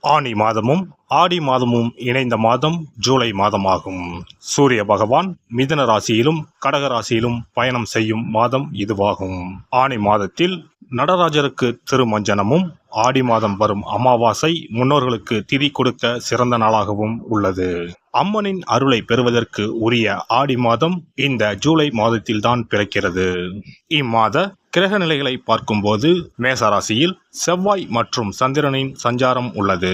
ஆனி மாதமும் ஆடி மாதமும் இணைந்த மாதம் ஜூலை மாதமாகும். சூரிய பகவான் மிதுன ராசியிலும் கடக ராசியிலும் பயணம் செய்யும் மாதம் இதுவாகும். ஆனி மாதத்தில் நடராஜருக்கு திருமஞ்சனமும், ஆடி மாதம் வரும் அமாவாசை முன்னோர்களுக்கு திதி கொடுக்க சிறந்த நாளாகவும் உள்ளது. அம்மனின் அருளை பெறுவதற்கு உரிய ஆடி மாதம் இந்த ஜூலை மாதத்தில்தான் பிறக்கிறது. இம்மாத கிரக நிலைகளை பார்க்கும்போது மேசராசியில் செவ்வாய் மற்றும் சந்திரனின் சஞ்சாரம் உள்ளது.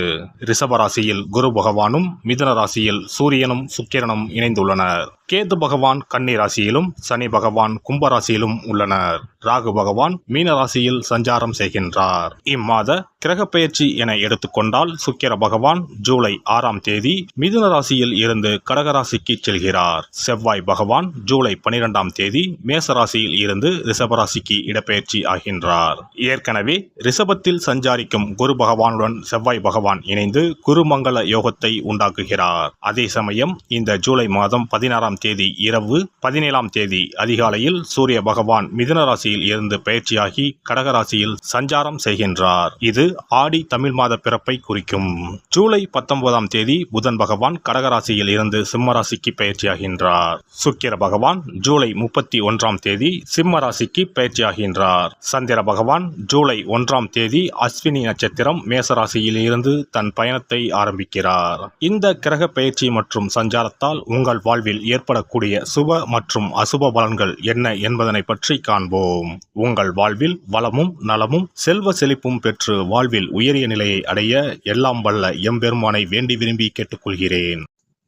ரிஷபராசியில் குரு பகவானும், மிதுன ராசியில் சூரியனும் சுக்கிரனும் இணைந்துள்ளனர். கேது பகவான் கன்னி ராசியிலும், சனி பகவான் கும்பராசியிலும் உள்ளனர். ராகு பகவான் மீன ராசியில் சஞ்சாரம் செய்கின்றார். இம்மாத கிரக பெயர்ச்சி என எடுத்துக்கொண்டால் சுக்கிர பகவான் ஜூலை 6ஆம் தேதி மிதுன ராசியில் இருந்து கடகராசிக்கு செல்கிறார். செவ்வாய் பகவான் ஜூலை 12ஆம் தேதி மேசராசியில் இருந்து ரிஷபராசிக்கு இடப்பெயர்ச்சி ஆகின்றார். ஏற்கனவே ரிஷபத்தில் சஞ்சாரிக்கும் குரு பகவானுடன் செவ்வாய் பகவான் இணைந்து குருமங்கள யோகத்தை உண்டாக்குகிறார். அதே சமயம் இந்த ஜூலை மாதம் 16ஆம் தேதி இரவு 17ஆம் தேதி அதிகாலையில் சூரிய பகவான் மிதுன ராசியில் இருந்து பயிற்சியாகி கடகராசியில் சஞ்சாரம் செய்கின்றார். இது ஆடி தமிழ் மாத பிறப்பை குறிக்கும். ஜூலை 19ஆம் தேதி புதன் பகவான் கடகராசியில் இருந்து சிம்மராசிக்கு பயிற்சியாகின்றார். சுக்கிர பகவான் ஜூலை 31ஆம் தேதி சிம்ம ராசிக்கு பயிற்சியாகின்றார். சந்திர பகவான் ஜூலை 1ஆம் தேதி அஸ்வினி நட்சத்திரம் மேசராசியில் இருந்து தன் பயணத்தை ஆரம்பிக்கிறார். இந்த கிரக பயிற்சி மற்றும் சஞ்சாரத்தால் உங்கள் வாழ்வில் ஏற்படக்கூடிய சுப மற்றும் அசுப பலன்கள் என்ன என்பதனை பற்றி காண்போம். உங்கள் வாழ்வில் வளமும் நலமும் செல்வ செழிப்பும் பெற்று வாழ்வில் உயரிய நிலையை அடைய எல்லாம் வல்ல எம்பெருமானை வேண்டி விரும்பி கேட்டுக்கொள்கிறேன்.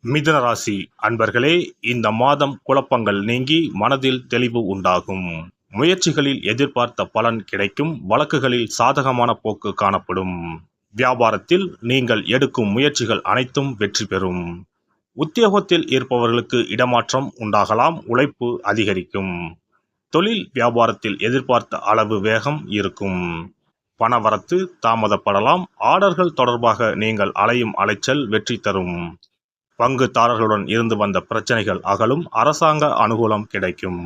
மிதுன ராசி அன்பர்களே, இந்த மாதம் குழப்பங்கள் நீங்கி மனதில் தெளிவு உண்டாகும். முயற்சிகளில் எதிர்பார்த்த பலன் கிடைக்கும். வழக்குகளில் சாதகமான போக்கு காணப்படும். வியாபாரத்தில் நீங்கள் எடுக்கும் முயற்சிகள் அனைத்தும் வெற்றி பெறும். உத்தியோகத்தில் இருப்பவர்களுக்கு இடமாற்றம் உண்டாகலாம். உழைப்பு அதிகரிக்கும். தொழில் வியாபாரத்தில் எதிர்பார்த்த அளவு வேகம் இருக்கும். பணவரத்து தாமதப்படலாம். ஆர்டர்கள் தொடர்பாக நீங்கள் அலையும் அலைச்சல் வெற்றி தரும். பங்குதாரர்களுடன் இருந்து வந்த பிரச்சனைகள் அகலும். அரசாங்க அனுகூலம் கிடைக்கும்.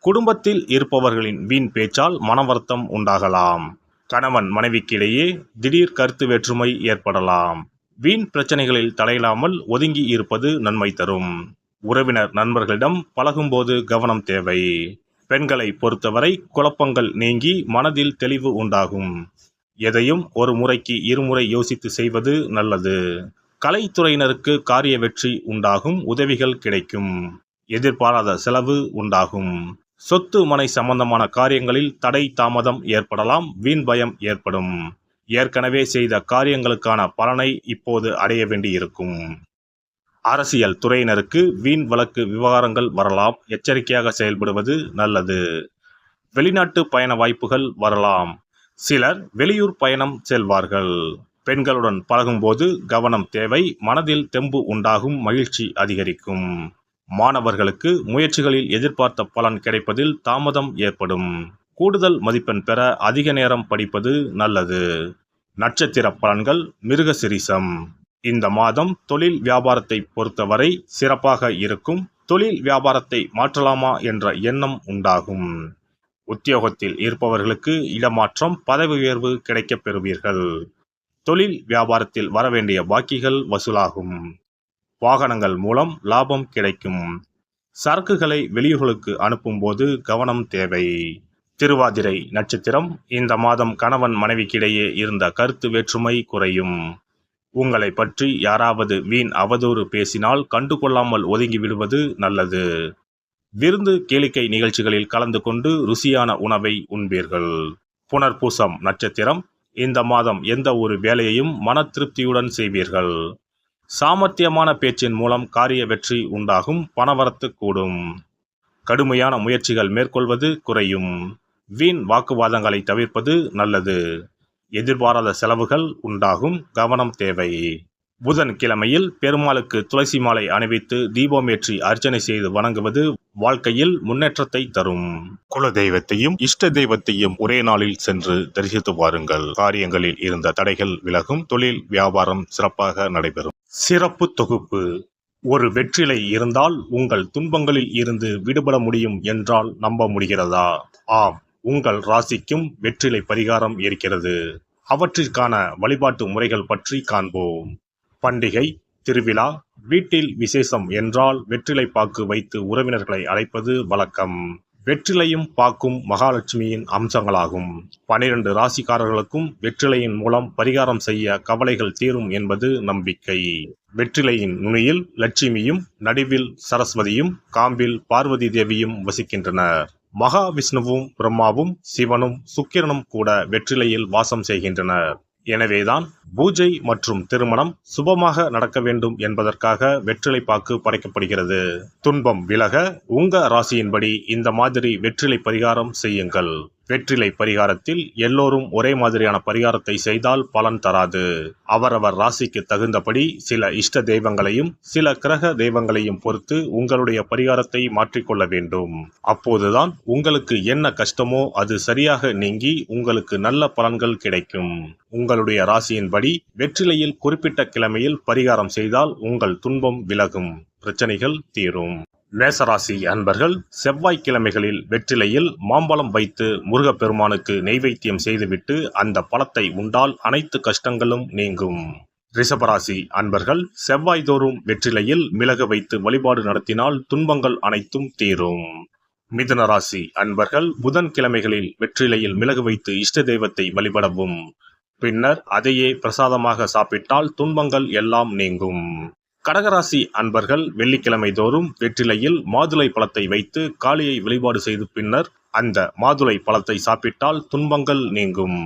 குடும்பத்தில் இருப்பவர்களின் வீண் பேச்சால் மனவருத்தம் உண்டாகலாம். கணவன் மனைவிக்கிடையே திடீர் கருத்து வேற்றுமை ஏற்படலாம். வீண் பிரச்சனைகளில் தலையிடாமல் ஒதுங்கி இருப்பது நன்மை தரும். உறவினர் நண்பர்களிடம் பழகும்போது கவனம் தேவை. பெண்களை பொறுத்தவரை குழப்பங்கள் நீங்கி மனதில் தெளிவு உண்டாகும். எதையும் ஒரு முறைக்கு இருமுறை யோசித்து செய்வது நல்லது. கலைத்துறையினருக்கு காரிய வெற்றி உண்டாகும். உதவிகள் கிடைக்கும். எதிர்பாராத செலவு உண்டாகும். சொத்து மனை சம்பந்தமான காரியங்களில் தடை தாமதம் ஏற்படலாம். வீண் பயம் ஏற்படும். ஏற்கனவே செய்த காரியங்களுக்கான பலனை இப்போது அடைய வேண்டியிருக்கும். அரசியல் துறையினருக்கு வீண் வழக்கு விவகாரங்கள் வரலாம். எச்சரிக்கையாக செயல்படுவது நல்லது. வெளிநாட்டு பயண வாய்ப்புகள் வரலாம். சிலர் வெளியூர் பயணம் செல்வார்கள். பெண்களுடன் பழகும்போது கவனம் தேவை. மனதில் தெம்பு உண்டாகும். மகிழ்ச்சி அதிகரிக்கும். மாணவர்களுக்கு முயற்சிகளில் எதிர்பார்த்த பலன் கிடைப்பதில் தாமதம் ஏற்படும். கூடுதல் மதிப்பெண் பெற அதிக நேரம் படிப்பது நல்லது. நட்சத்திர பலன்கள் மிருகசிரிசம். இந்த மாதம் தொழில் வியாபாரத்தை பொறுத்தவரை சிறப்பாக இருக்கும். தொழில் வியாபாரத்தை மாற்றலாமா என்ற எண்ணம் உண்டாகும். உத்தியோகத்தில் இருப்பவர்களுக்கு இடமாற்றம், பதவி உயர்வு கிடைக்கப் பெறுவீர்கள். தொழில் வியாபாரத்தில் வரவேண்டிய பாக்கிகள் வசூலாகும். வாகனங்கள் மூலம் லாபம் கிடைக்கும். சரக்குகளை வெளியூர்களுக்கு அனுப்பும்போது கவனம் தேவை. திருவாதிரை நட்சத்திரம். இந்த மாதம் கணவன் மனைவிக்கிடையே இருந்த கருத்து வேற்றுமை குறையும். உங்களை பற்றி யாராவது வீண் அவதூறு பேசினால் கண்டுகொள்ளாமல் ஒதுங்கி விடுவது நல்லது. விருந்து கேளிக்கை நிகழ்ச்சிகளில் கலந்து கொண்டு ருசியான உணவை உண்பீர்கள். புனர்பூசம் நட்சத்திரம். இந்த மாதம் எந்த ஒரு வேலையையும் மன திருப்தியுடன் செய்வீர்கள். சாமர்த்தியமான பேச்சின் மூலம் காரிய வெற்றி உண்டாகும். பணவரத்து கூடும். கடுமையான முயற்சிகள் மேற்கொள்வது குறையும். வீண் வாக்குவாதங்களை தவிர்ப்பது நல்லது. எதிர்பாராத செலவுகள் உண்டாகும். கவனம் தேவை. புதன் கிழமையில் பெருமாளுக்கு துளசி மாலை அணிவித்து தீபமேற்றி அர்ச்சனை செய்து வணங்குவது வாழ்க்கையில் முன்னேற்றத்தை தரும். குல தெய்வத்தையும் இஷ்ட தெய்வத்தையும் ஒரே நாளில் சென்று தரிசித்து வாருங்கள். காரியங்களில் இருந்த தடைகள் விலகும். தொழில் வியாபாரம் சிறப்பாக நடைபெறும். சிறப்பு தொகுப்பு. ஒரு வெற்றிலை இருந்தால் உங்கள் துன்பங்களில் இருந்து விடுபட முடியும் என்றால் நம்ப முடிகிறதா? ஆம், உங்கள் ராசிக்கும் வெற்றிலை பரிகாரம் இருக்கிறது. அவற்றிற்கான வழிபாட்டு முறைகள் பற்றி காண்போம். பண்டிகை, திருவிழா, வீட்டில் விசேஷம் என்றால் வெற்றிலை பாக்கு வைத்து உறவினர்களை அழைப்பது வழக்கம். வெற்றிலையும் பாக்கும் மகாலட்சுமியின் அம்சங்களாகும். 12 ராசிக்காரர்களுக்கும் வெற்றிலையின் மூலம் பரிகாரம் செய்ய கவலைகள் தீரும் என்பது நம்பிக்கை. வெற்றிலையின் நுனியில் லட்சுமியும், நடுவில் சரஸ்வதியும், காம்பில் பார்வதி தேவியும் வசிக்கின்றனர். மகாவிஷ்ணுவும், பிரம்மாவும், சிவனும், சுக்கிரனும் கூட வெற்றிலையில் வாசம் செய்கின்றனர். எனவேதான் பூஜை மற்றும் திருமணம் சுபமாக நடக்க வேண்டும் என்பதற்காக வெற்றிலை பாக்கு படைக்கப்படுகிறது. துன்பம் விலக உங்க ராசியின்படி இந்த மாதிரி வெற்றிலை பரிகாரம் செய்யுங்கள். வெற்றிலை பரிகாரத்தில் எல்லோரும் ஒரே மாதிரியான பரிகாரத்தை செய்தால் பலன் தராது. அவரவர் ராசிக்கு தகுந்தபடி சில இஷ்ட தெய்வங்களையும் சில கிரக தெய்வங்களையும் பொறுத்து உங்களுடைய பரிகாரத்தை மாற்றிக்கொள்ள வேண்டும். அப்போதுதான் உங்களுக்கு என்ன கஷ்டமோ அது சரியாக நீங்கி உங்களுக்கு நல்ல பலன்கள் கிடைக்கும். உங்களுடைய ராசியின்படி வெற்றிலையில் குறிப்பிட்ட கிழமையில் பரிகாரம் செய்தால் உங்கள் துன்பம் விலகும், பிரச்சனைகள் தீரும். மேசராசி அன்பர்கள் செவ்வாய்க்கிழமைகளில் வெற்றிலையில் மாம்பழம் வைத்து முருகப்பெருமானுக்கு நெய்வேத்தியம் செய்துவிட்டு அந்த பழத்தை உண்டால் அனைத்து கஷ்டங்களும் நீங்கும். ரிஷபராசி அன்பர்கள் செவ்வாய்தோறும் வெற்றிலையில் மிளகு வைத்து வழிபாடு நடத்தினால் துன்பங்கள் அனைத்தும் தீரும். மிதுன ராசி அன்பர்கள் புதன்கிழமைகளில் வெற்றிலையில் மிளகு வைத்து இஷ்ட தெய்வத்தை வழிபடவும். பின்னர் அதையே பிரசாதமாக சாப்பிட்டால் துன்பங்கள் எல்லாம் நீங்கும். கடகராசி அன்பர்கள் வெள்ளிக்கிழமை தோறும் வெற்றிலையில் மாதுளை பழத்தை வைத்து காளியை வழிபாடு செய்து பின்னர் அந்த மாதுளை பழத்தை சாப்பிட்டால் துன்பங்கள் நீங்கும்.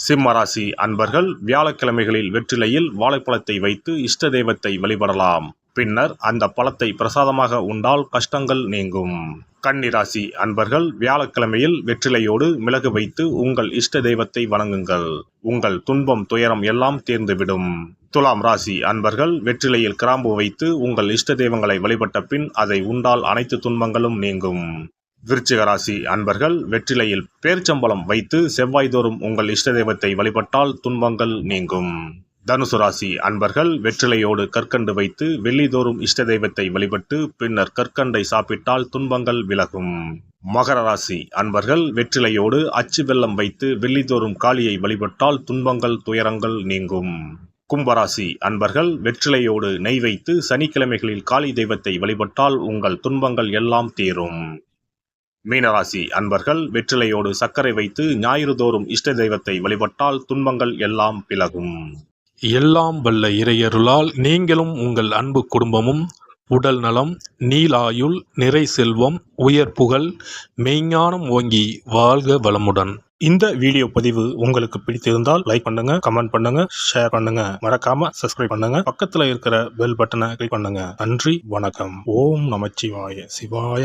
சிம்மராசி அன்பர்கள் வியாழக்கிழமைகளில் வெற்றிலையில் வாழைப்பழத்தை வைத்து இஷ்ட தெய்வத்தை வழிபடலாம். பின்னர் அந்த பழத்தை பிரசாதமாக உண்டால் கஷ்டங்கள் நீங்கும். கன்னிராசி அன்பர்கள் வியாழக்கிழமையில் வெற்றிலையோடு மிளகு வைத்து உங்கள் இஷ்ட தெய்வத்தை வணங்குங்கள். உங்கள் துன்பம் துயரம் எல்லாம் தீர்ந்துவிடும். துலாம் ராசி அன்பர்கள் வெற்றிலையில் கிராம்பு வைத்து உங்கள் இஷ்ட தெய்வங்களை வழிபட்ட பின் அதை உண்டால் அனைத்து துன்பங்களும் நீங்கும். விருச்சிக ராசி அன்பர்கள் வெற்றிலையில் பேர்ச்சம்பழம் வைத்து செவ்வாய்தோறும் உங்கள் இஷ்ட தெய்வத்தை வழிபட்டால் துன்பங்கள் நீங்கும். தனுசு ராசி அன்பர்கள் வெற்றிலையோடு கற்கண்டு வைத்து வெள்ளிதோறும் இஷ்ட தெய்வத்தை வழிபட்டு பின்னர் கற்கண்டை சாப்பிட்டால் துன்பங்கள் விலகும். மகர ராசி அன்பர்கள் வெற்றிலையோடு அச்சு வெல்லம் வைத்து வெள்ளிதோறும் காளியை வழிபட்டால் துன்பங்கள் துயரங்கள் நீங்கும். கும்பராசி அன்பர்கள் வெற்றிலையோடு நெய் வைத்து சனிக்கிழமைகளில் காளி தெய்வத்தை வழிபட்டால் உங்கள் துன்பங்கள் எல்லாம் தீரும். மீனராசி அன்பர்கள் வெற்றிலையோடு சர்க்கரை வைத்து ஞாயிறு தோறும் இஷ்ட தெய்வத்தை வழிபட்டால் துன்பங்கள் எல்லாம் விலகும். எல்லாம் வல்ல இறையருளால் நீங்களும் உங்கள் அன்பு குடும்பமும் உடல் நலம், நீலாயுள், நிறை செல்வம், உயர் புகழ், மெய்ஞானம் ஓங்கி வாழ்க வளமுடன். இந்த வீடியோ பதிவு உங்களுக்கு பிடித்திருந்தால் லைக் பண்ணுங்க, கமெண்ட் பண்ணுங்க, ஷேர் பண்ணுங்க, மறக்காம சப்ஸ்கிரைப் பண்ணுங்க, பக்கத்துல இருக்கிற பெல் பட்டனை கிளிக் பண்ணுங்க. நன்றி, வணக்கம். ஓம் நமச்சிவாய. சிவாய